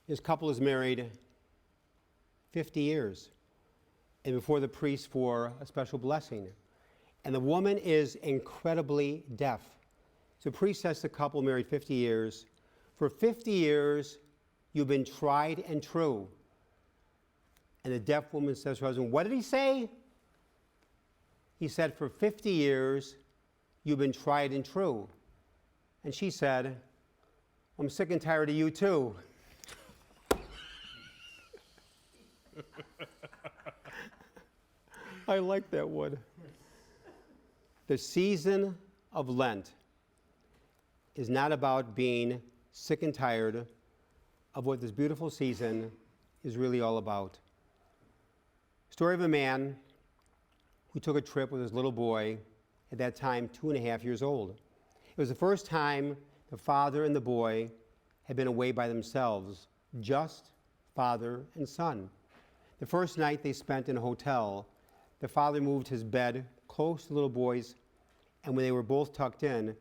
This couple is married 50 years and before the priest for a special blessing. And the woman is incredibly deaf. So the priest says to the couple married 50 years, for 50 years, you've been tried and true. And the deaf woman says to her husband, what did he say? He said, for 50 years, you've been tried and true. And she said, I'm sick and tired of you too. I like that one. The season of Lent is not about being sick and tired of what this beautiful season is really all about. Story of a man who took a trip with his little boy, at that time 2.5 years old. It was the first time the father and the boy had been away by themselves, just father and son. The first night they spent in a hotel, the father moved his bed close to the little boy's, and when they were both tucked in,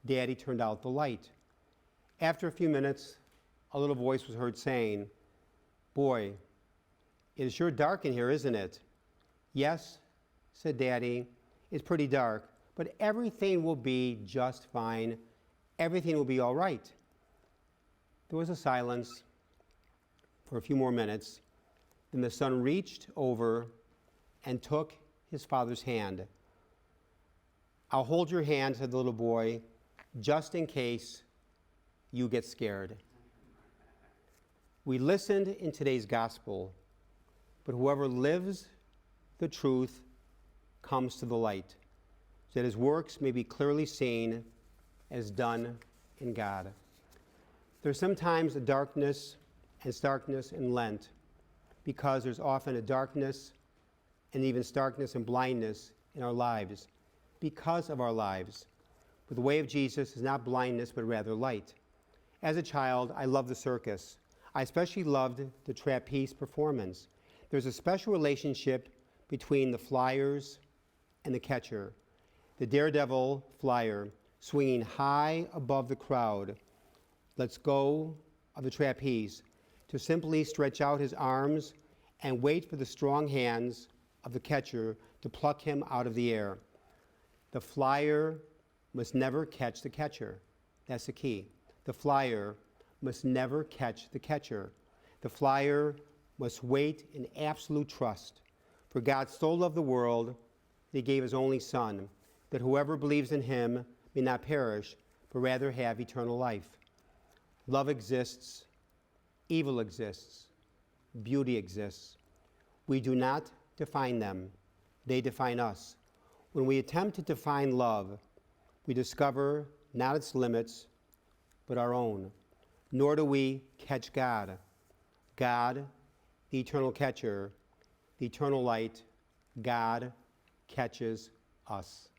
Daddy turned out the light. After a few minutes, a little voice was heard saying, boy, it is sure dark in here, isn't it? Yes, said Daddy, it's pretty dark, but everything will be just fine. Everything will be all right. There was a silence for a few more minutes. Then the son reached over and took his father's hand. I'll hold your hand, said the little boy, just in case you get scared. We listened in today's gospel, but whoever lives the truth comes to the light, so that his works may be clearly seen as done in God. There's sometimes a darkness and starkness in Lent, because there's often a darkness and even starkness and blindness in our lives because of our lives. But the way of Jesus is not blindness, but rather light. As a child, I loved the circus. I especially loved the trapeze performance. There's a special relationship between the flyers and the catcher. The daredevil flyer swinging high above the crowd lets go of the trapeze to simply stretch out his arms and wait for the strong hands of the catcher to pluck him out of the air. The flyer must never catch the catcher. That's the key. The flyer must never catch the catcher. The flyer must wait in absolute trust. For God so loved the world that he gave his only Son, that whoever believes in him may not perish, but rather have eternal life. Love exists, evil exists, beauty exists. We do not define them, they define us. When we attempt to define love, we discover not its limits, but our own. Nor do we catch God. God, the eternal catcher, the eternal light, God catches us.